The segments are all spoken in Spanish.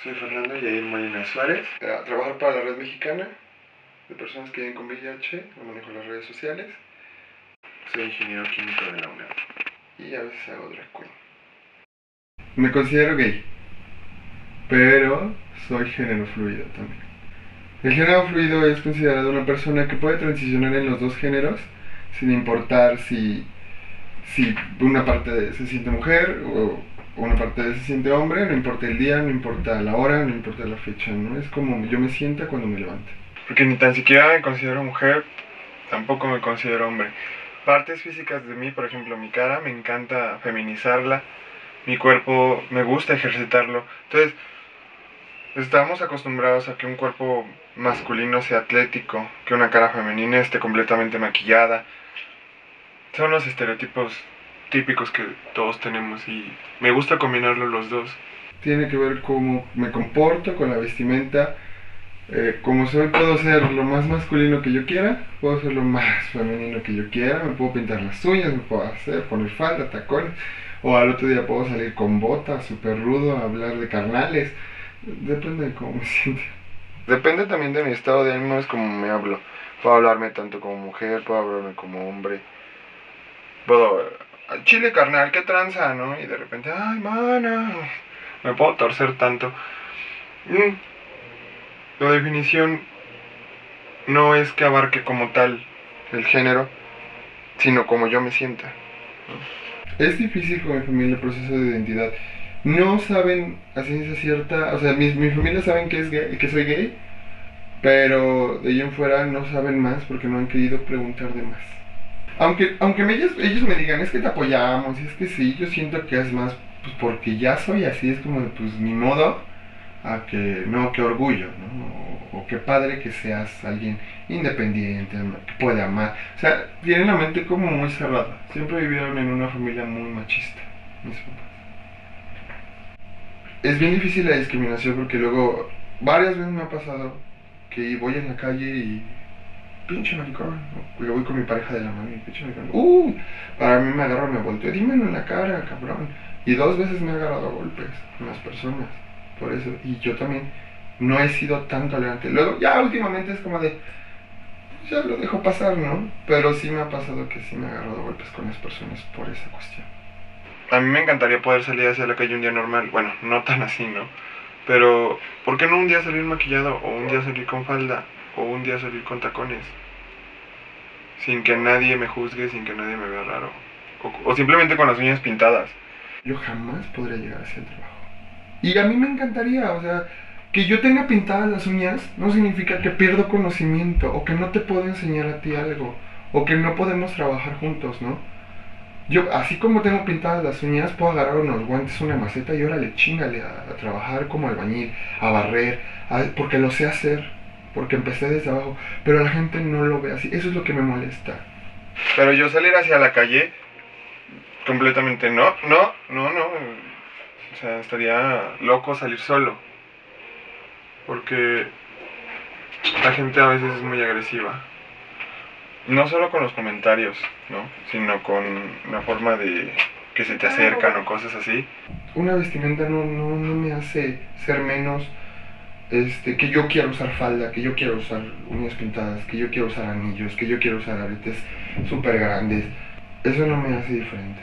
Soy Fernando Yair Molina Suárez. Trabajo para la Red Mexicana de Personas que Viven con VIH. Manejo las redes sociales. Soy ingeniero químico de la UNAM. Y a veces hago drag queen. Me considero gay, pero soy género fluido también. El género fluido es considerado una persona que puede transicionar en los dos géneros sin importar si una parte se siente mujer o una parte se siente hombre, no importa el día, no importa la hora, no importa la fecha, ¿no? Es como yo me sienta cuando me levanto. Porque ni tan siquiera me considero mujer, tampoco me considero hombre. Partes físicas de mí, por ejemplo, mi cara, me encanta feminizarla, mi cuerpo, me gusta ejercitarlo. Entonces, estamos acostumbrados a que un cuerpo masculino sea atlético, que una cara femenina esté completamente maquillada. Son los estereotipos típicos que todos tenemos y me gusta combinarlo los dos. Tiene que ver cómo me comporto con la vestimenta. Como soy, puedo ser lo más masculino que yo quiera, puedo ser lo más femenino que yo quiera, me puedo pintar las uñas, me puedo poner falda, tacones, o al otro día puedo salir con botas, súper rudo, a hablar de carnales. Depende de cómo me siento. Depende también de mi estado de ánimo, es como me hablo. Puedo hablarme tanto como mujer, puedo hablarme como hombre. Puedo, chile carnal, qué tranza, ¿no? Y de repente, ay, mana, me puedo torcer tanto. La definición no es que abarque como tal el género, sino como yo me sienta. Es difícil con mi familia el proceso de identidad. No saben a ciencia cierta, o sea, mi familia saben que, que soy gay, pero de ahí en fuera no saben más porque no han querido preguntar de más. Aunque ellos me digan, es que te apoyamos, y es que sí, yo siento que es más, pues porque ya soy así, es como, pues ni modo, a que, no, qué orgullo, ¿no? O qué padre que seas alguien independiente, que puede amar. O sea, tienen la mente como muy cerrada. Siempre vivieron en una familia muy machista, mis papás. Es bien difícil la discriminación porque luego, varias veces me ha pasado que voy en la calle y pinche maricón, ¿no? Yo voy con mi pareja de la mano y pinche maricón, para mí me agarro, me volteo, dímelo en la cara, cabrón. Y 2 veces me he agarrado a golpes con las personas, por eso, y yo también no he sido tan tolerante. Luego, ya últimamente es como de, ya lo dejo pasar, ¿no? Pero sí me ha pasado que sí me he agarrado a golpes con las personas por esa cuestión. A mí me encantaría poder salir hacia la calle un día normal, bueno, no tan así, ¿no? Pero, ¿por qué no un día salir maquillado, o un día salir con falda, o un día salir con tacones? Sin que nadie me juzgue, sin que nadie me vea raro. O simplemente con las uñas pintadas. Yo jamás podría llegar a ese trabajo. Y a mí me encantaría, o sea, que yo tenga pintadas las uñas no significa que pierdo conocimiento, o que no te puedo enseñar a ti algo, o que no podemos trabajar juntos, ¿no? Yo, así como tengo pintadas las uñas, puedo agarrar unos guantes, una maceta y órale, chíngale a trabajar como albañil, a barrer, porque lo sé hacer, porque empecé desde abajo, pero la gente no lo ve así, eso es lo que me molesta. Pero yo salir hacia la calle, completamente no, o sea, estaría loco salir solo, porque la gente a veces es muy agresiva. No solo con los comentarios, ¿no? Sino con la forma de que se te acercan o cosas así. Una vestimenta no me hace ser menos, que yo quiero usar falda, que yo quiero usar uñas pintadas, que yo quiero usar anillos, que yo quiero usar aretes súper grandes. Eso no me hace diferente.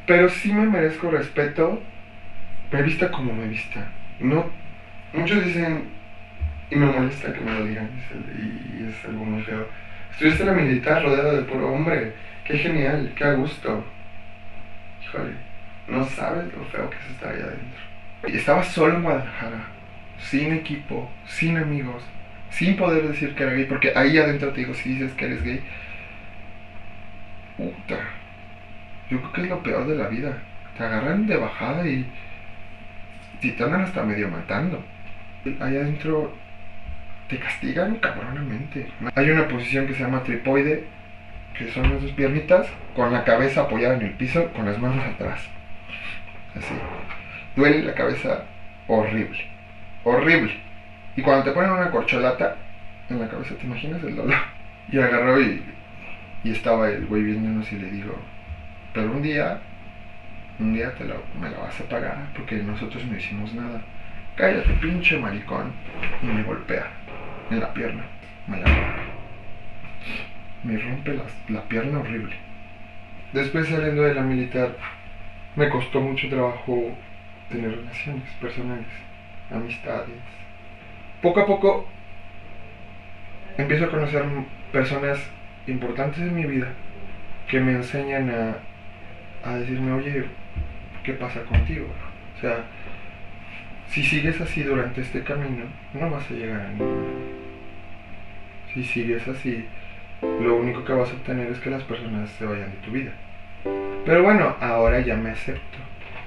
Pero sí me merezco respeto, me vista como me vista. No, muchos dicen, y me molesta que me lo digan, y es algo muy feo. Estuviste en la militar rodeado de puro hombre. Qué genial, qué a gusto. Híjole, no sabes lo feo que es estar ahí adentro. Y estaba solo en Guadalajara, sin equipo, sin amigos, sin poder decir que era gay, porque ahí adentro te digo, si dices que eres gay, puta, yo creo que es lo peor de la vida. Te agarran de bajada y te andan hasta medio matando. Ahí adentro te castigan cabronamente. Hay una posición que se llama tripoide, que son las 2 piernitas con la cabeza apoyada en el piso, con las manos atrás. Así. Duele la cabeza horrible. Horrible. Y cuando te ponen una corcholata en la cabeza, ¿te imaginas el dolor? Y agarró y estaba el güey viéndonos y le digo, pero un día me la vas a pagar porque nosotros no hicimos nada. cállate pinche maricón, y me golpea en la pierna, me la rompe. Me rompe la pierna horrible. Después saliendo de la militar, me costó mucho trabajo tener relaciones personales, amistades. Poco a poco empiezo a conocer personas importantes en mi vida que me enseñan a decirme, oye, ¿qué pasa contigo? O sea, si sigues así durante este camino, no vas a llegar a ningún lado. Si sigues así, lo único que vas a obtener es que las personas se vayan de tu vida. Pero bueno, ahora ya me acepto.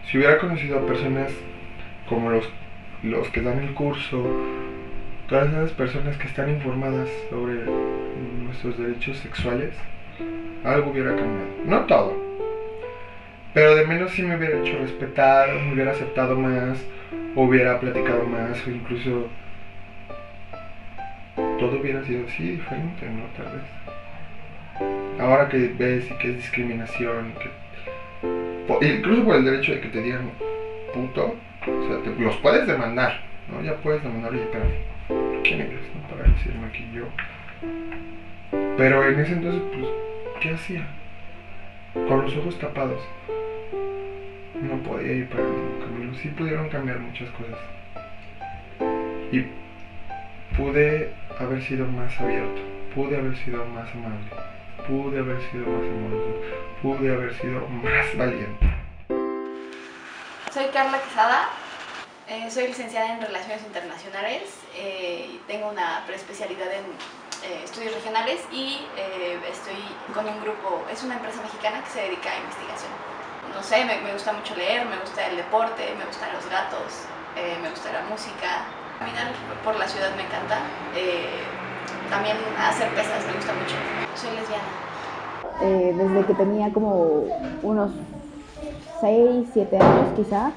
Si hubiera conocido a personas como los que dan el curso, todas esas personas que están informadas sobre nuestros derechos sexuales, algo hubiera cambiado. No todo, pero de menos sí me hubiera hecho respetar, me hubiera aceptado más, hubiera platicado más, o incluso todo hubiera sido así diferente, ¿no? Tal vez. Ahora que ves y que es discriminación, incluso por el derecho de que te digan puto, o sea, los puedes demandar, ¿no? Ya puedes demandar, oye, pero ¿quién eres, no? Para decirme aquí yo. Pero en ese entonces, pues, ¿qué hacía? Con los ojos tapados. No podía ir para ningún camino. Sí pudieron cambiar muchas cosas. Y pude haber sido más abierto, pude haber sido más amable, pude haber sido más amoroso, pude haber sido más valiente. Soy Carla Quesada, soy licenciada en Relaciones Internacionales, tengo una preespecialidad en estudios regionales y estoy con un grupo, es una empresa mexicana que se dedica a investigación. No sé, me gusta mucho leer, me gusta el deporte, me gustan los gatos, me gusta la música. Caminar por la ciudad me encanta, también hacer pesas me gusta mucho. Soy lesbiana. Desde que tenía como unos 6, 7 años quizá,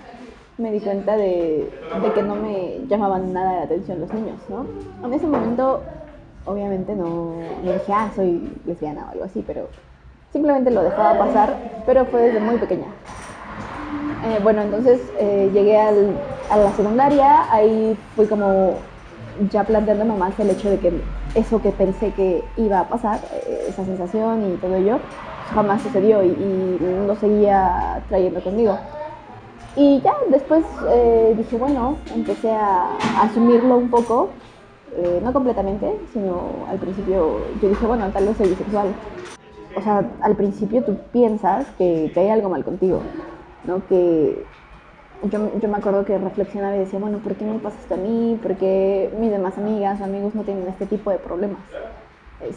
me di cuenta de que no me llamaban nada la atención los niños, ¿no? En ese momento, obviamente no dije, soy lesbiana o algo así, pero simplemente lo dejaba pasar, pero fue desde muy pequeña. Bueno, entonces llegué a la secundaria, ahí fui como ya planteándome más el hecho de que eso que pensé que iba a pasar, esa sensación y todo ello, jamás sucedió y lo seguía trayendo conmigo. Y ya después dije, bueno, empecé a asumirlo un poco, no completamente, sino al principio yo dije, bueno, tal vez soy bisexual. O sea, al principio tú piensas que hay algo mal contigo, ¿no? Que yo me acuerdo que reflexionaba y decía, bueno, ¿por qué me pasa esto a mí? ¿Por qué mis demás amigas o amigos no tienen este tipo de problemas?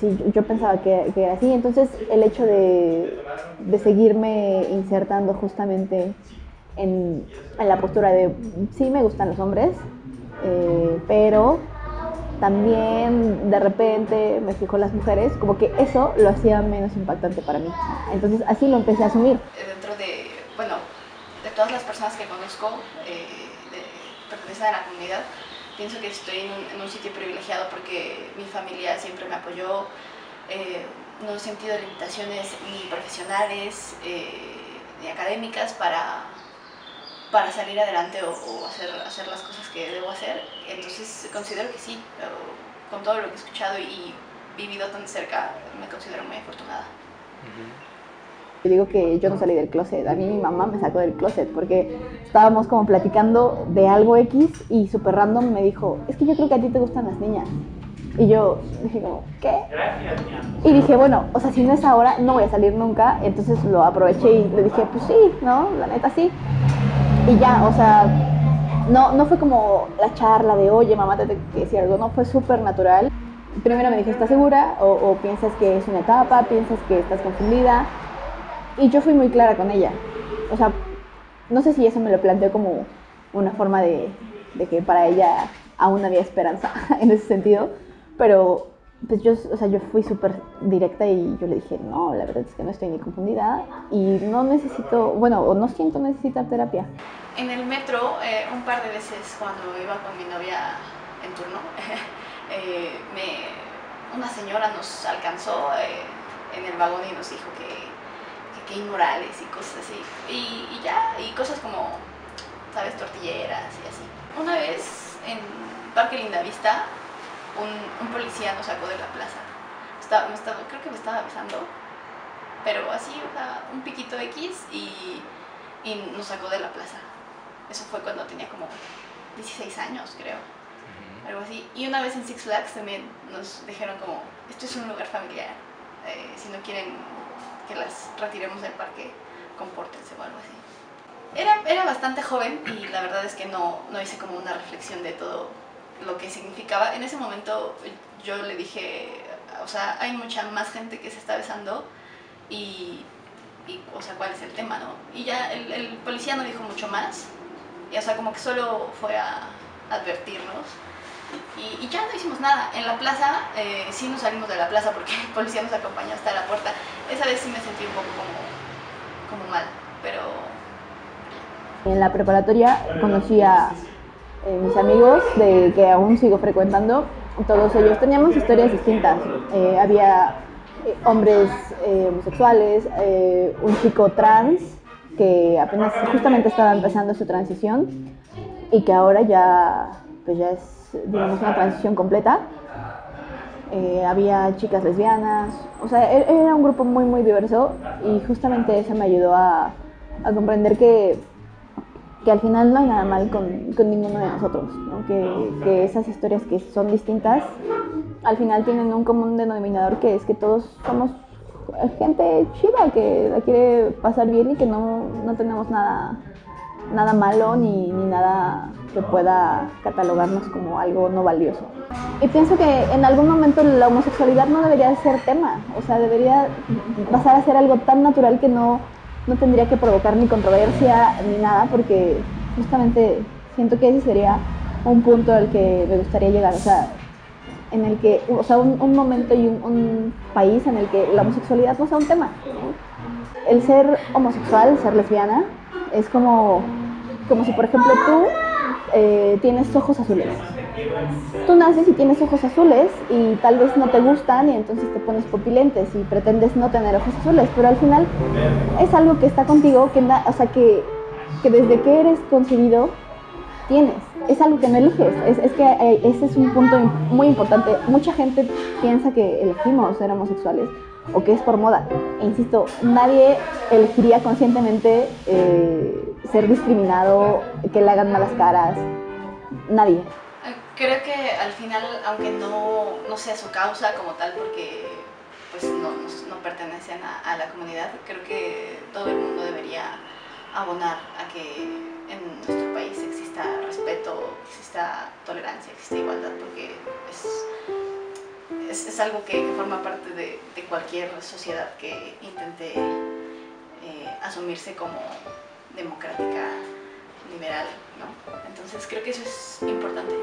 Sí, yo pensaba que era así. Entonces el hecho de seguirme insertando justamente en la postura de sí me gustan los hombres, pero también de repente me fijo en las mujeres, como que eso lo hacía menos impactante para mí. Entonces así lo empecé a asumir. Dentro de, bueno, de todas las personas que conozco, pertenecen a la comunidad, pienso que estoy en un sitio privilegiado porque mi familia siempre me apoyó, no he sentido limitaciones ni profesionales ni académicas para salir adelante o hacer las cosas que debo hacer. Entonces considero que sí, con todo lo que he escuchado y vivido tan cerca, me considero muy afortunada. Yo digo que yo no salí del closet, a mí mi mamá me sacó del closet porque estábamos como platicando de algo X y súper random me dijo, es que yo creo que a ti te gustan las niñas. Y yo dije como, ¿qué? Y dije, bueno, o sea, si no es ahora, no voy a salir nunca. Entonces lo aproveché y le dije, pues sí, ¿no? La neta sí. Y ya, o sea, no fue como la charla de, oye, mamá, te tengo que decir algo, no, fue súper natural. Primero me dijo, ¿estás segura? O piensas que es una etapa, piensas que estás confundida. Y yo fui muy clara con ella. O sea, no sé si eso me lo planteó como una forma de que para ella aún había esperanza en ese sentido. Pero pues yo fui súper directa y yo le dije, no, la verdad es que no estoy ni confundida y no necesito, bueno, o no siento necesitar terapia. En el metro, un par de veces cuando iba con mi novia en turno, una señora nos alcanzó en el vagón y nos dijo que inmorales y cosas así. Y ya, y cosas como, ¿sabes? Tortilleras y así. Una vez en Parque Lindavista, un policía nos sacó de la plaza. Creo que me estaba besando, pero así, o sea, un piquito X y nos sacó de la plaza. Eso fue cuando tenía como 16 años, creo, algo así. Y una vez en Six Flags también nos dijeron como, esto es un lugar familiar, si no quieren que las retiremos del parque, compórtense o algo así. Era bastante joven y la verdad es que no hice como una reflexión de todo lo que significaba. En ese momento yo le dije, o sea, hay mucha más gente que se está besando y o sea, ¿cuál es el tema, no? Y ya el policía no dijo mucho más, y, o sea, como que solo fue a advertirnos. Y ya no hicimos nada. En la plaza, sí nos salimos de la plaza porque el policía nos acompañó hasta la puerta. Esa vez sí me sentí un poco como mal, pero... En la preparatoria conocí a mis amigos que aún sigo frecuentando. Todos ellos teníamos historias distintas. Había hombres homosexuales, un chico trans que apenas justamente estaba empezando su transición y que ahora ya es, digamos, una transición completa. Había chicas lesbianas, o sea, era un grupo muy muy diverso y justamente eso me ayudó a comprender que al final no hay nada mal con ninguno de nosotros, ¿no? Que esas historias que son distintas al final tienen un común denominador, que es que todos somos gente chida que la quiere pasar bien y que no tenemos nada malo ni nada que pueda catalogarnos como algo no valioso. Y pienso que en algún momento la homosexualidad no debería ser tema, o sea, debería pasar a ser algo tan natural que no tendría que provocar ni controversia ni nada, porque justamente siento que ese sería un punto al que me gustaría llegar, o sea, en el que, o sea, un momento y un país en el que la homosexualidad no sea un tema, ¿no? El ser homosexual, ser lesbiana, es como si por ejemplo tú tienes ojos azules. Tú naces y tienes ojos azules y tal vez no te gustan y entonces te pones pupilentes y pretendes no tener ojos azules, pero al final es algo que está contigo, o sea, que desde que eres concebido tienes, es algo que no eliges. Es que ese es un punto muy importante. Mucha gente piensa que elegimos ser homosexuales o que es por moda, e insisto, nadie elegiría conscientemente ser discriminado, que le hagan malas caras, nadie. Creo que al final, aunque no sea su causa como tal, porque pues no pertenecen a la comunidad, creo que todo el mundo debería abonar a que en nuestro país exista respeto, exista tolerancia, exista igualdad, porque es algo que forma parte de cualquier sociedad que intente asumirse como democrática, liberal, ¿no? Entonces creo que eso es importante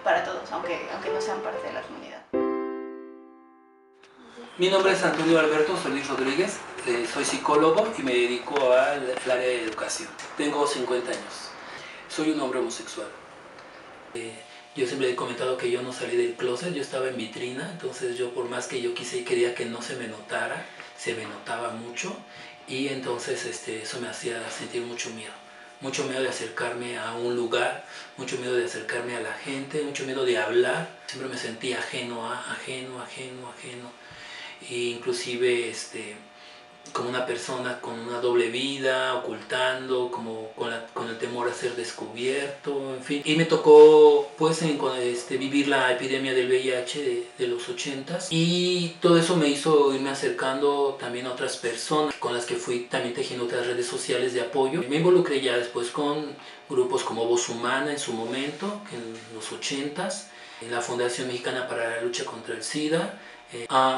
para todos, aunque no sean parte de la comunidad. Mi nombre es Antonio Alberto Solís Rodríguez, soy psicólogo y me dedico al área de educación. Tengo 50 años, soy un hombre homosexual. Yo siempre he comentado que yo no salí del closet, yo estaba en vitrina, entonces yo por más que yo quise y quería que no se me notara, se me notaba mucho y entonces eso me hacía sentir mucho miedo de acercarme a un lugar, mucho miedo de acercarme a la gente, mucho miedo de hablar, siempre me sentía ajeno, e inclusive como una persona con una doble vida, ocultando, como con el temor a ser descubierto, en fin. Y me tocó pues vivir la epidemia del VIH de los 80s y todo eso me hizo irme acercando también a otras personas con las que fui también tejiendo otras redes sociales de apoyo. Me involucré ya después con grupos como Voz Humana en su momento, en los 80s, la Fundación Mexicana para la Lucha contra el SIDA.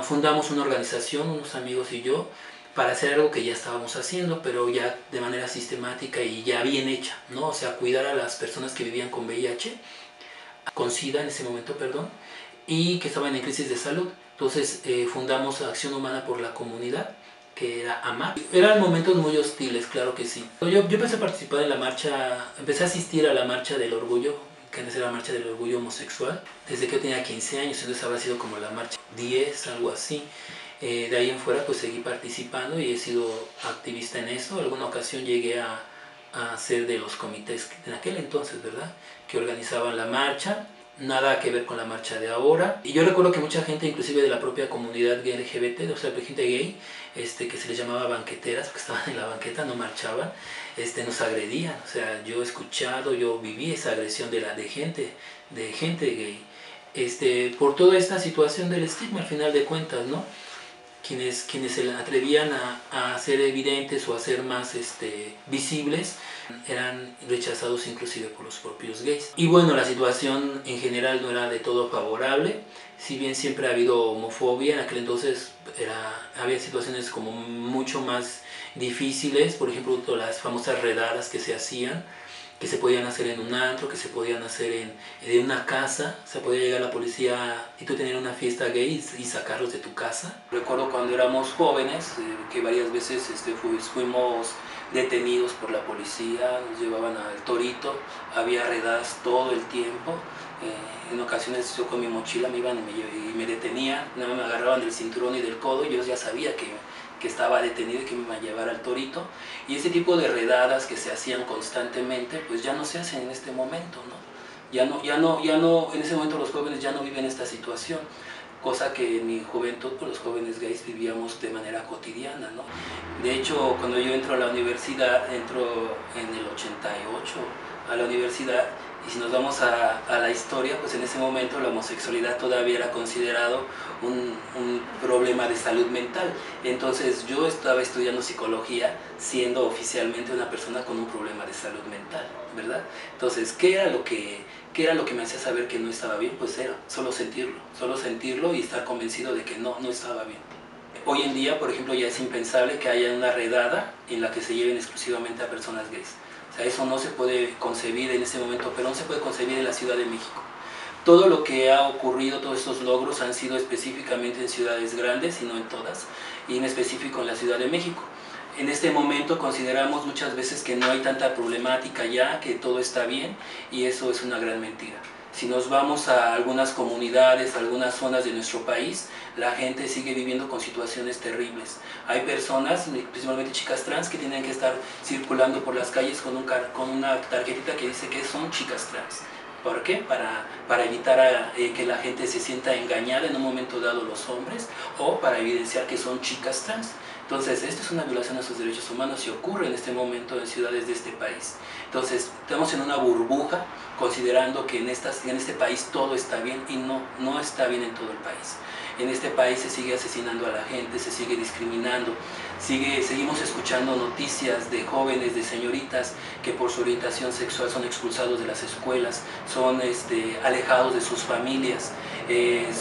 Fundamos una organización, unos amigos y yo, para hacer algo que ya estábamos haciendo, pero ya de manera sistemática y ya bien hecha, ¿no? O sea, cuidar a las personas que vivían con VIH, con SIDA en ese momento, perdón, y que estaban en crisis de salud. Entonces fundamos Acción Humana por la Comunidad, que era AMAC. Eran momentos muy hostiles, claro que sí. Yo empecé a participar en la marcha, empecé a asistir a la Marcha del Orgullo, que antes era la Marcha del Orgullo Homosexual, desde que yo tenía 15 años, entonces habrá sido como la marcha 10, algo así. De ahí en fuera pues seguí participando y he sido activista en eso. Alguna ocasión llegué a a ser de los comités en aquel entonces, ¿verdad?, que organizaban la marcha. Nada que ver con la marcha de ahora. Y yo recuerdo que mucha gente, inclusive de la propia comunidad gay LGBT, o sea, gente gay, que se les llamaba banqueteras, porque estaban en la banqueta, no marchaban, nos agredían. O sea, yo he escuchado, yo viví esa agresión de gente gay, por toda esta situación del estigma, al final de cuentas, ¿no? Quienes se atrevían a ser evidentes o a ser más visibles eran rechazados inclusive por los propios gays. Y bueno, la situación en general no era de todo favorable, si bien siempre ha habido homofobia. En aquel entonces había situaciones como mucho más difíciles, por ejemplo las famosas redadas que se hacían, que se podían hacer en un antro, que se podían hacer en una casa. Se podía llegar la policía y tú tener una fiesta gay y sacarlos de tu casa. Recuerdo cuando éramos jóvenes que varias veces fuimos detenidos por la policía, nos llevaban al Torito, había redadas todo el tiempo. En ocasiones yo con mi mochila me iban y me detenían, nada más me agarraban del cinturón y del codo, y yo ya sabía que estaba detenido y que me iban a llevar al Torito. Y ese tipo de redadas que se hacían constantemente, pues ya no se hacen en este momento, ¿no? Ya no, en ese momento los jóvenes ya no viven esta situación, cosa que en mi juventud, pues los jóvenes gays vivíamos de manera cotidiana, ¿no? De hecho, cuando yo entro a la universidad, entro en el 88 a la universidad, y si nos vamos a la historia, pues en ese momento la homosexualidad todavía era considerado un problema de salud mental. Entonces yo estaba estudiando psicología siendo oficialmente una persona con un problema de salud mental, ¿verdad? Entonces, ¿qué era lo que me hacía saber que no estaba bien? Pues era solo sentirlo y estar convencido de que no estaba bien. Hoy en día, por ejemplo, ya es impensable que haya una redada en la que se lleven exclusivamente a personas gays. O sea, eso no se puede concebir en ese momento, pero no se puede concebir en la Ciudad de México. Todo lo que ha ocurrido, todos estos logros han sido específicamente en ciudades grandes y no en todas, y en específico en la Ciudad de México. En este momento consideramos muchas veces que no hay tanta problemática ya, que todo está bien, y eso es una gran mentira. Si nos vamos a algunas comunidades, a algunas zonas de nuestro país, la gente sigue viviendo con situaciones terribles. Hay personas, principalmente chicas trans, que tienen que estar circulando por las calles con una tarjetita que dice que son chicas trans. ¿Por qué? Para evitar que la gente se sienta engañada en un momento dado, los hombres, o para evidenciar que son chicas trans. Entonces, esto es una violación a sus derechos humanos y ocurre en este momento en ciudades de este país. Entonces, estamos en una burbuja considerando que en este país todo está bien, y no está bien en todo el país. En este país se sigue asesinando a la gente, se sigue discriminando, seguimos escuchando noticias de jóvenes, de señoritas que por su orientación sexual son expulsados de las escuelas, son alejados de sus familias,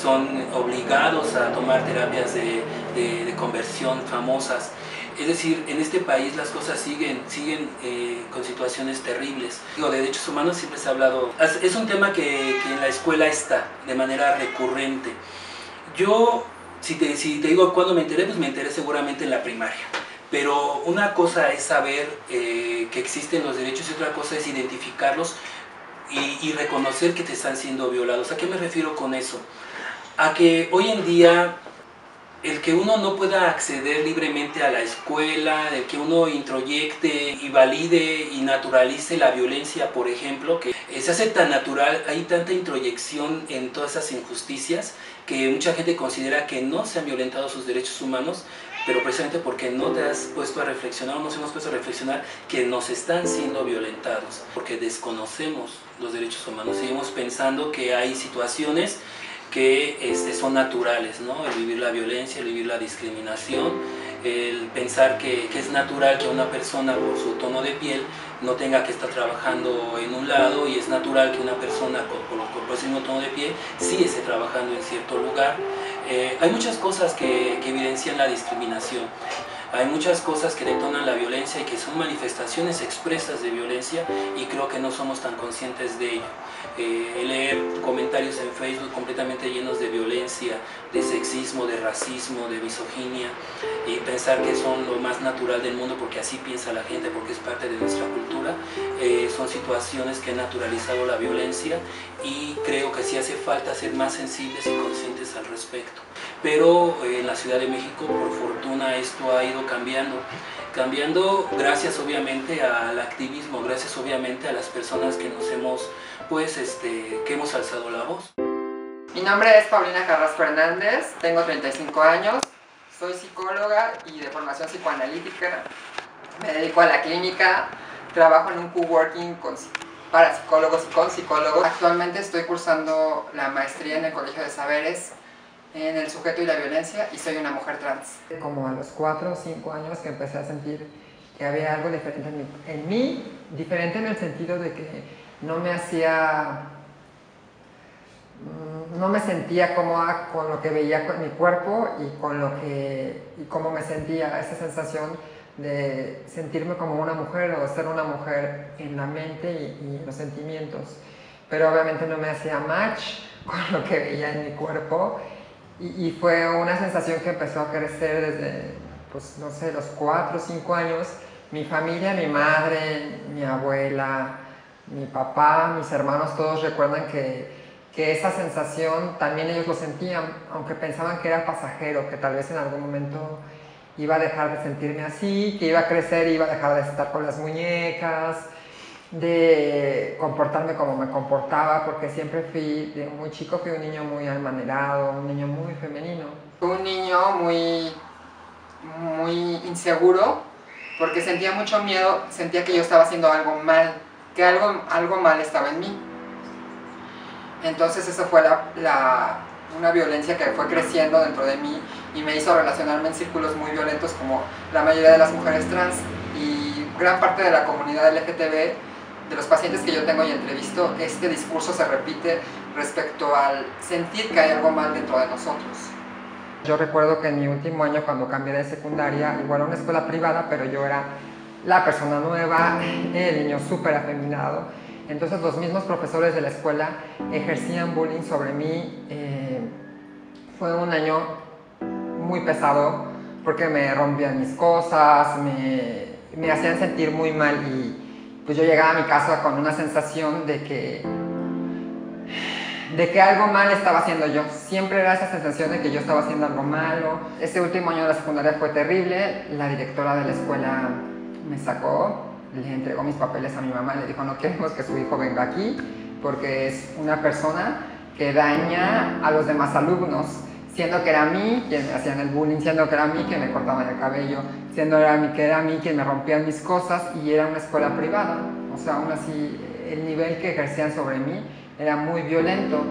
son obligados a tomar terapias de conversión famosas. Es decir, en este país las cosas siguen con situaciones terribles. De derechos humanos siempre se ha hablado, es un tema que en la escuela está de manera recurrente. Yo, si te digo cuándo me enteré, pues me enteré seguramente en la primaria. Pero una cosa es saber que existen los derechos y otra cosa es identificarlos y reconocer que te están siendo violados. ¿A qué me refiero con eso? A que hoy en día el que uno no pueda acceder libremente a la escuela, el que uno introyecte y valide y naturalice la violencia, por ejemplo, que se hace tan natural, hay tanta introyección en todas esas injusticias que mucha gente considera que no se han violentado sus derechos humanos, pero precisamente porque no te has puesto a reflexionar, o nos hemos puesto a reflexionar que nos están siendo violentados, porque desconocemos los derechos humanos, seguimos pensando que hay situaciones que son naturales, ¿no? El vivir la violencia, el vivir la discriminación, el pensar que es natural que una persona por su tono de piel no tenga que estar trabajando en un lado, y es natural que una persona por ese mismo tono de piel sí esté trabajando en cierto lugar. Hay muchas cosas que evidencian la discriminación. Hay muchas cosas que detonan la violencia y que son manifestaciones expresas de violencia, y creo que no somos tan conscientes de ello. Leer comentarios en Facebook completamente llenos de violencia, de sexismo, de racismo, de misoginia, y pensar que son lo más natural del mundo porque así piensa la gente, porque es parte de nuestra cultura, son situaciones que han naturalizado la violencia, y creo que sí hace falta ser más sensibles y conscientes leyes al respecto. Pero en la Ciudad de México, por fortuna, esto ha ido cambiando gracias obviamente al activismo, gracias obviamente a las personas que nos hemos, pues, que hemos alzado la voz. Mi nombre es Paulina Carrasco Hernández, tengo 35 años, soy psicóloga y de formación psicoanalítica, me dedico a la clínica, trabajo en un coworking para psicólogos y con psicólogos. Actualmente estoy cursando la maestría en el Colegio de Saberes en el sujeto y la violencia y soy una mujer trans. Como a los 4 o 5 años que empecé a sentir que había algo diferente en mí, diferente en el sentido de que no me sentía cómoda con lo que veía con mi cuerpo y cómo me sentía, esa sensación de sentirme como una mujer o ser una mujer en la mente y en los sentimientos. Pero obviamente no me hacía match con lo que veía en mi cuerpo y fue una sensación que empezó a crecer desde, pues no sé, los 4 o 5 años. Mi familia, mi madre, mi abuela, mi papá, mis hermanos, todos recuerdan que esa sensación también ellos lo sentían, aunque pensaban que era pasajero, que tal vez en algún momento iba a dejar de sentirme así, que iba a crecer y iba a dejar de estar con las muñecas, de comportarme como me comportaba, porque siempre de muy chico fui un niño muy amanerado, un niño muy femenino. Fui un niño muy inseguro, porque sentía mucho miedo, sentía que yo estaba haciendo algo mal, que algo mal estaba en mí. Entonces eso fue una violencia que fue creciendo dentro de mí y me hizo relacionarme en círculos muy violentos como la mayoría de las mujeres trans y gran parte de la comunidad LGTB, de los pacientes que yo tengo y entrevisto, este discurso se repite respecto al sentir que hay algo mal dentro de nosotros. Yo recuerdo que en mi último año, cuando cambié de secundaria, igual a una escuela privada, pero yo era la persona nueva, el niño súper afeminado. Entonces los mismos profesores de la escuela ejercían bullying sobre mí. Fue un año muy pesado porque me rompían mis cosas, me hacían sentir muy mal y pues yo llegaba a mi casa con una sensación de que algo mal estaba haciendo yo. Siempre era esa sensación de que yo estaba haciendo algo malo. Ese último año de la secundaria fue terrible. La directora de la escuela me sacó, le entregó mis papeles a mi mamá, le dijo: no queremos que su hijo venga aquí porque es una persona que daña a los demás alumnos, siendo que era a mí quien me hacían el bullying, siendo que era a mí quien me cortaban el cabello, siendo que era a mí quien me rompían mis cosas y era una escuela privada. O sea, aún así el nivel que ejercían sobre mí era muy violento.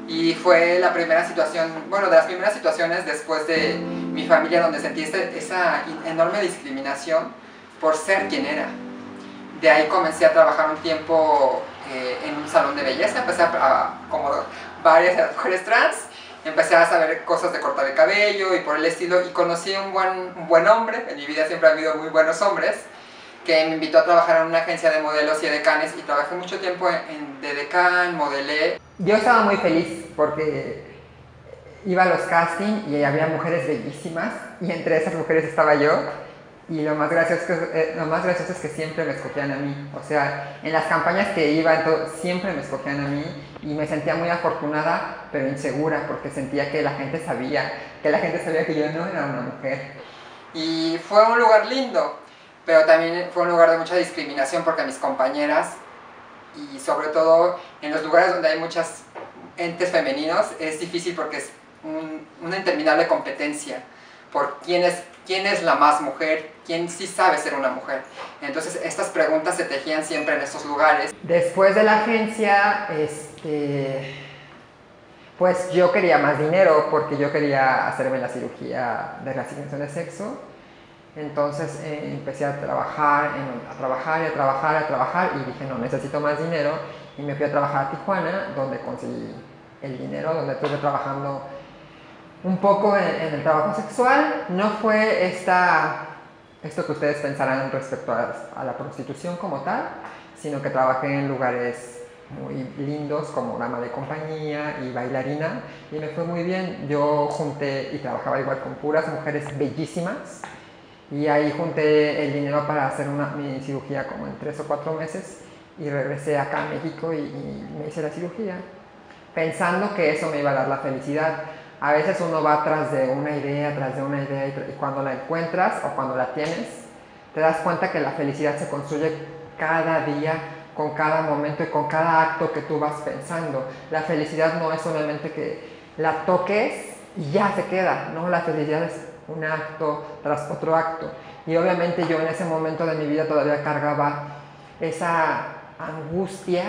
Y fue la primera situación, bueno, de las primeras situaciones después de mi familia donde sentí esa enorme discriminación por ser quien era. De ahí comencé a trabajar un tiempo en un salón de belleza, empecé como varias de las mujeres trans, empecé a saber cosas de cortar el cabello y por el estilo, y conocí un buen hombre. En mi vida siempre ha habido muy buenos hombres, que me invitó a trabajar en una agencia de modelos y edecanes, y trabajé mucho tiempo de edecán, modelé. Yo estaba muy feliz porque iba a los castings y había mujeres bellísimas, y entre esas mujeres estaba yo. Y lo más gracioso es que siempre me escogían a mí. O sea, en las campañas que iba, siempre me escogían a mí y me sentía muy afortunada, pero insegura, porque sentía que la gente sabía que yo no era una mujer. Y fue un lugar lindo, pero también fue un lugar de mucha discriminación porque mis compañeras, y sobre todo en los lugares donde hay muchos entes femeninos, es difícil porque es una interminable competencia por quién es la más mujer, quién sí sabe ser una mujer. Entonces estas preguntas se tejían siempre en estos lugares. Después de la agencia, pues yo quería más dinero porque yo quería hacerme la cirugía de reasignación de sexo. Entonces empecé a trabajar y dije: no, necesito más dinero, y me fui a trabajar a Tijuana, donde conseguí el dinero, donde estuve trabajando un poco en el trabajo sexual. No fue esto que ustedes pensarán respecto a la prostitución como tal, sino que trabajé en lugares muy lindos como dama de compañía y bailarina, y me fue muy bien. Yo junté y trabajaba igual con puras mujeres bellísimas, y ahí junté el dinero para hacer mi cirugía como en 3 o 4 meses, y regresé acá a México y me hice la cirugía, pensando que eso me iba a dar la felicidad. A veces uno va tras de una idea, y cuando la encuentras o cuando la tienes, te das cuenta que la felicidad se construye cada día, con cada momento y con cada acto que tú vas pensando. La felicidad no es solamente que la toques y ya se queda, no, la felicidad es un acto tras otro acto. Y obviamente yo en ese momento de mi vida todavía cargaba esa angustia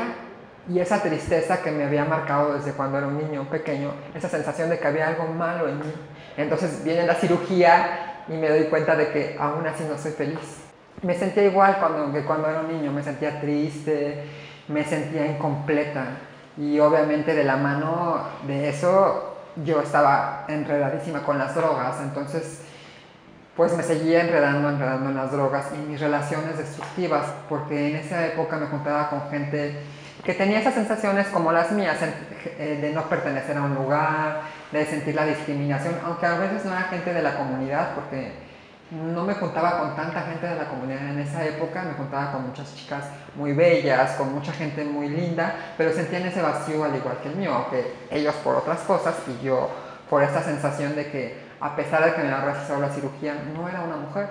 y esa tristeza que me había marcado desde cuando era un niño pequeño, esa sensación de que había algo malo en mí. Entonces viene la cirugía y me doy cuenta de que aún así no soy feliz. Me sentía igual que cuando era un niño, me sentía triste, me sentía incompleta. Y obviamente de la mano de eso yo estaba enredadísima con las drogas, entonces pues me seguía enredando en las drogas y mis relaciones destructivas, porque en esa época me juntaba con gente que tenía esas sensaciones como las mías, de no pertenecer a un lugar, de sentir la discriminación, aunque a veces no era gente de la comunidad, porque no me juntaba con tanta gente de la comunidad en esa época, me juntaba con muchas chicas muy bellas, con mucha gente muy linda, pero sentían ese vacío al igual que el mío, aunque ellos por otras cosas y yo por esta sensación de que a pesar de que me había realizado la cirugía, no era una mujer.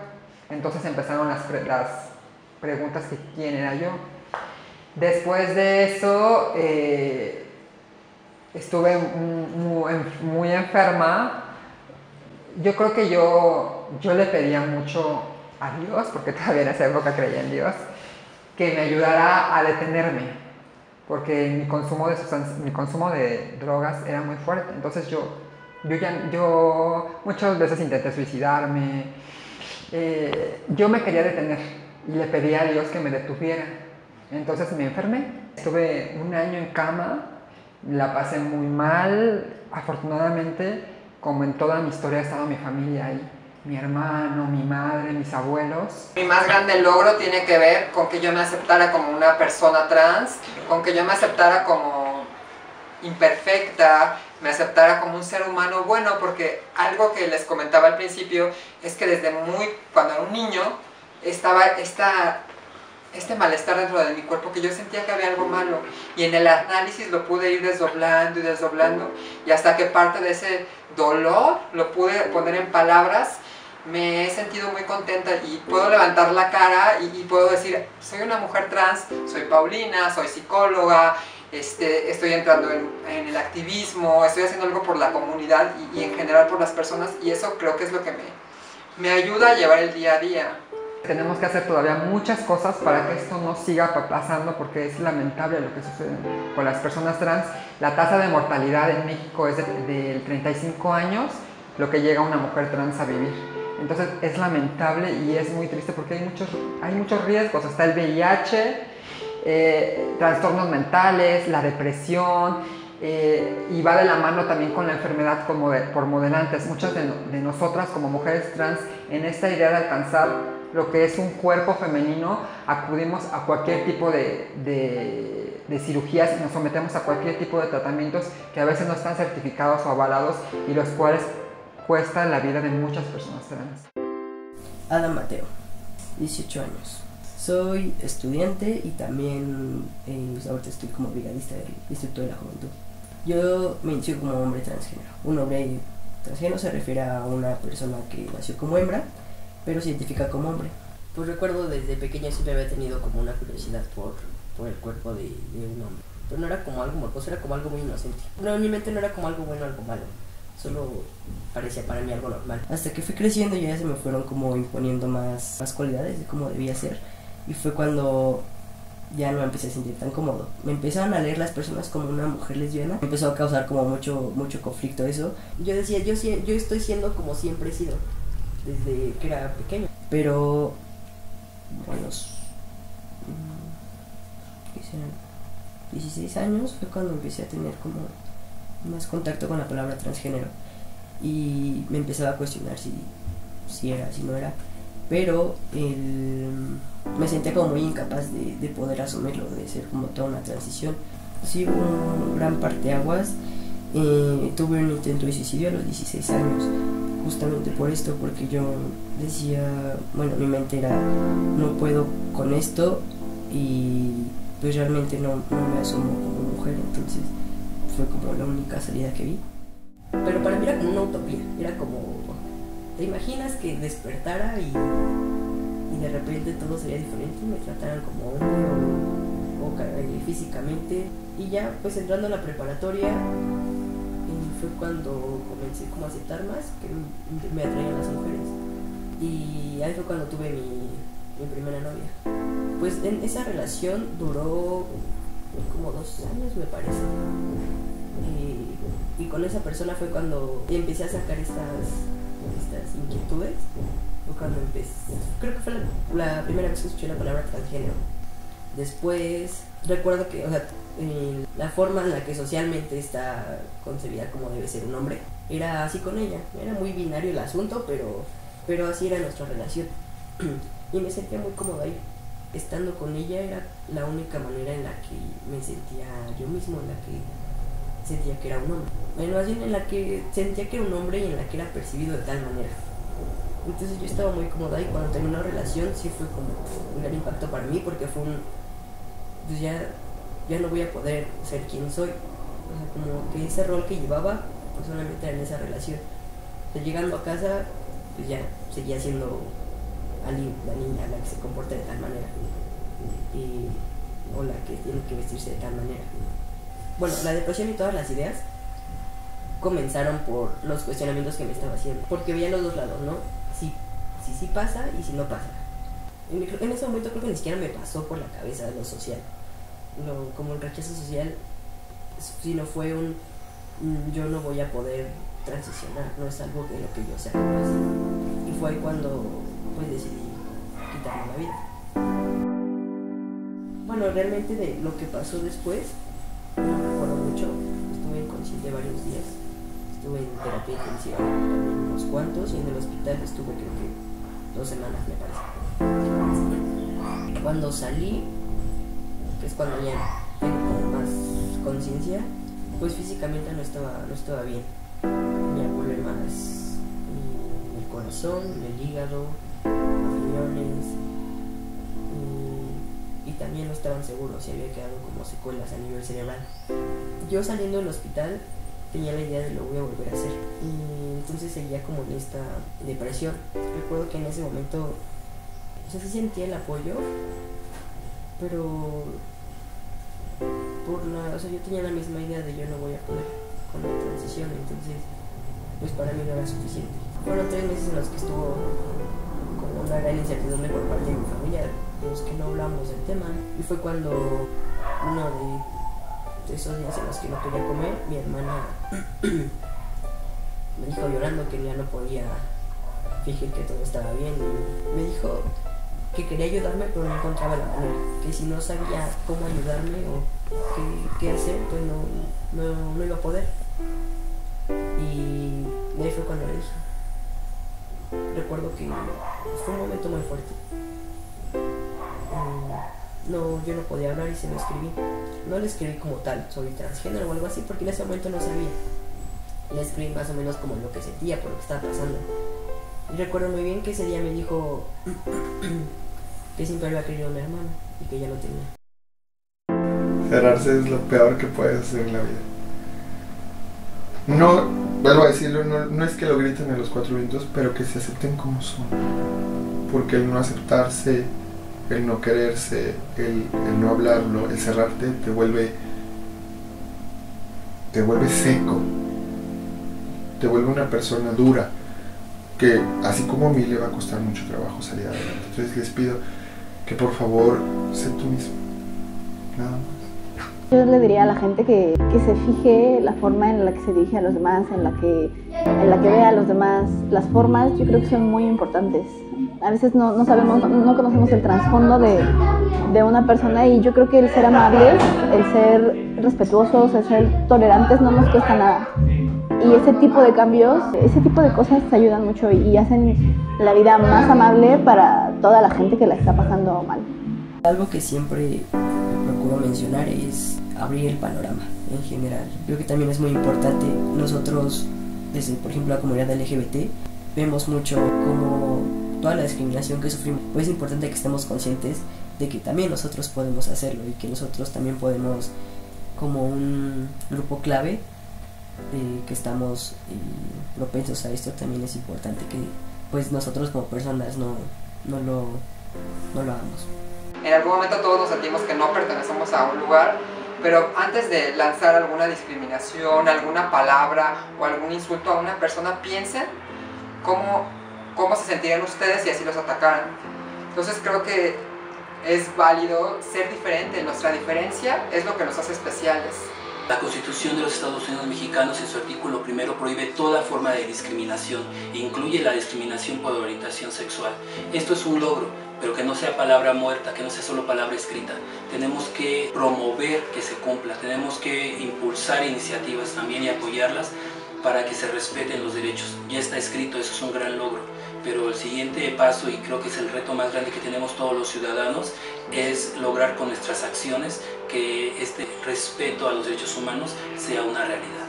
Entonces empezaron las preguntas que quién era yo. Después de eso estuve muy enferma. Yo creo que yo le pedía mucho a Dios, porque todavía en esa época creía en Dios, que me ayudara a detenerme, porque mi consumo de drogas era muy fuerte. Entonces yo muchas veces intenté suicidarme. Yo me quería detener y le pedí a Dios que me detuviera. Entonces me enfermé. Estuve un año en cama, la pasé muy mal. Afortunadamente, como en toda mi historia, ha estado mi familia ahí. Mi hermano, mi madre, mis abuelos. Mi más grande logro tiene que ver con que yo me aceptara como una persona trans, con que yo me aceptara como imperfecta, me aceptara como un ser humano bueno, porque algo que les comentaba al principio es que desde cuando era un niño, estaba este malestar dentro de mi cuerpo, que yo sentía que había algo malo, y en el análisis lo pude ir desdoblando, y hasta que parte de ese dolor lo pude poner en palabras, me he sentido muy contenta y puedo levantar la cara y puedo decir, soy una mujer trans, soy Paulina, soy psicóloga, estoy entrando en el activismo, estoy haciendo algo por la comunidad y en general por las personas, y eso creo que es lo que me ayuda a llevar el día a día. Tenemos que hacer todavía muchas cosas para que esto no siga pasando, porque es lamentable lo que sucede con las personas trans. La tasa de mortalidad en México es del 35 años, lo que llega una mujer trans a vivir. Entonces es lamentable y es muy triste porque hay muchos riesgos. Está el VIH, trastornos mentales, la depresión, y va de la mano también con la enfermedad por modelantes. Muchas de nosotras como mujeres trans, en esta idea de alcanzar lo que es un cuerpo femenino, acudimos a cualquier tipo de cirugías y nos sometemos a cualquier tipo de tratamientos que a veces no están certificados o avalados y los cuales cuestan la vida de muchas personas trans. Adam Mateo, 18 años. Soy estudiante y también ahorita estoy como brigadista del Instituto de la Juventud. Yo me inicio como hombre transgénero. Un hombre transgénero se refiere a una persona que nació como hembra, pero se identifica como hombre. Pues recuerdo desde pequeño siempre había tenido como una curiosidad por el cuerpo de un hombre. Pero no era como algo morboso, era como algo muy inocente. No, en mi mente no era como algo bueno o algo malo. Solo parecía para mí algo normal. Hasta que fui creciendo ya se me fueron como imponiendo más cualidades de cómo debía ser. Y fue cuando ya no me empecé a sentir tan cómodo. Me empezaron a leer las personas como una mujer lesbiana. Me empezó a causar como mucho conflicto eso. Yo decía, yo estoy siendo como siempre he sido, desde que era pequeño. Pero a los 16 años fue cuando empecé a tener como más contacto con la palabra transgénero. Y me empezaba a cuestionar si era, si no era. Pero me sentía como muy incapaz de poder asumirlo, de ser como toda una transición. Sí, hubo un gran parteaguas. Tuve un intento de suicidio a los 16 años, justamente por esto, porque yo decía, bueno, mi mente era, no puedo con esto y pues realmente no me asumo como mujer, entonces fue como la única salida que vi. Pero para mí era como una utopía, era como, ¿te imaginas que despertara y de repente todo sería diferente? Me trataran como hombre o físicamente. Y ya pues entrando a la preparatoria fue cuando comencé como a aceptar más que me atraían las mujeres. Y ahí fue cuando tuve mi primera novia. Pues en esa relación duró como 2 años, me parece. Y con esa persona fue cuando empecé a sacar estas inquietudes. Fue cuando empecé, creo que fue la primera vez que escuché la palabra transgénero. Después recuerdo que, o sea, la forma en la que socialmente está concebida como debe ser un hombre, era así con ella. Era muy binario el asunto, pero así era nuestra relación. Y me sentía muy cómoda ahí. Estando con ella era la única manera en la que me sentía yo mismo, en la que sentía que era un hombre. Bueno, más bien en la que sentía que era un hombre y en la que era percibido de tal manera. Entonces yo estaba muy cómoda y cuando terminó la relación sí fue como un gran impacto para mí, porque fue pues ya no voy a poder ser quien soy. O sea, como que ese rol que llevaba pues solamente era en esa relación. O sea, llegando a casa pues ya seguía siendo la niña, la que se comporta de tal manera o la que tiene que vestirse de tal manera. Bueno, la depresión y todas las ideas comenzaron por los cuestionamientos que me estaba haciendo, porque veía los dos lados, ¿no? Si pasa y si no pasa. En ese momento creo que ni siquiera me pasó por la cabeza lo social, como el rechazo social, sino fue yo no voy a poder transicionar, no es algo de lo que yo sea capaz. Y fue ahí cuando pues decidí quitarme la vida. Bueno, realmente de lo que pasó después no recuerdo mucho. Estuve inconsciente varios días, estuve en terapia intensiva también unos cuantos, y en el hospital estuve creo que 2 semanas, me parece. Cuando salí, que es cuando ya tengo como más conciencia, pues físicamente no estaba bien. Tenía problemas en el corazón, en el hígado, riñones, y también no estaban seguros si había quedado como secuelas a nivel cerebral. Yo saliendo del hospital tenía la idea de lo voy a volver a hacer, y entonces seguía como en esta depresión. Recuerdo que en ese momento, o sea, sí sentía el apoyo, pero o sea, yo tenía la misma idea de yo no voy a poder con la transición, entonces pues para mí no era suficiente. Fueron 3 meses en los que estuvo como una gran incertidumbre por parte de mi familia, de los que no hablamos del tema, y fue cuando uno de esos días en los que no quería comer, mi hermana me dijo llorando que ya no podía fingir que todo estaba bien, y me dijo que quería ayudarme pero no encontraba la manera, que si no sabía cómo ayudarme o qué hacer, pues no iba a poder. Y ahí fue cuando le dije. Recuerdo que fue un momento muy fuerte. Yo no podía hablar y se lo escribí. No le escribí como tal, soy transgénero o algo así, porque en ese momento no sabía. Le escribí más o menos como lo que sentía por lo que estaba pasando. Y recuerdo muy bien que ese día me dijo que siempre había querido una hermana y que ya lo tenía. Cerrarse es lo peor que puedes hacer en la vida. No, vuelvo a decirlo, no es que lo griten en los 4 vientos, pero que se acepten como son. Porque el no aceptarse, el no quererse, el no hablarlo, el cerrarte, te vuelve seco, te vuelve una persona dura, que así como a mí le va a costar mucho trabajo salir adelante. Entonces les pido que por favor sé tú mismo, nada más. Yo le diría a la gente que se fije la forma en la que se dirige a los demás, en la que ve a los demás. Las formas yo creo que son muy importantes. A veces no sabemos, no conocemos el trasfondo de una persona, y yo creo que el ser amables, el ser respetuosos, el ser tolerantes no nos cuesta nada. Y ese tipo de cambios, ese tipo de cosas ayudan mucho y hacen la vida más amable para toda la gente que la está pasando mal. Algo que siempre procuro mencionar es abrir el panorama en general. Creo que también es muy importante. Nosotros, desde por ejemplo la comunidad LGBT, vemos mucho como toda la discriminación que sufrimos. Pues es importante que estemos conscientes de que también nosotros podemos hacerlo, y que nosotros también podemos, como un grupo clave, que estamos propensos a esto, también es importante que pues nosotros como personas no lo hagamos. En algún momento todos nos sentimos que no pertenecemos a un lugar, pero antes de lanzar alguna discriminación, alguna palabra o algún insulto a una persona, piensen cómo se sentirían ustedes si así los atacaran. Entonces creo que es válido ser diferente. Nuestra diferencia es lo que nos hace especiales. La Constitución de los Estados Unidos Mexicanos en su artículo 1 prohíbe toda forma de discriminación, incluye la discriminación por orientación sexual. Esto es un logro, pero que no sea palabra muerta, que no sea solo palabra escrita. Tenemos que promover que se cumpla, tenemos que impulsar iniciativas también y apoyarlas para que se respeten los derechos. Ya está escrito, eso es un gran logro, pero el siguiente paso, y creo que es el reto más grande que tenemos todos los ciudadanos, es lograr con nuestras acciones que este respeto a los derechos humanos sea una realidad.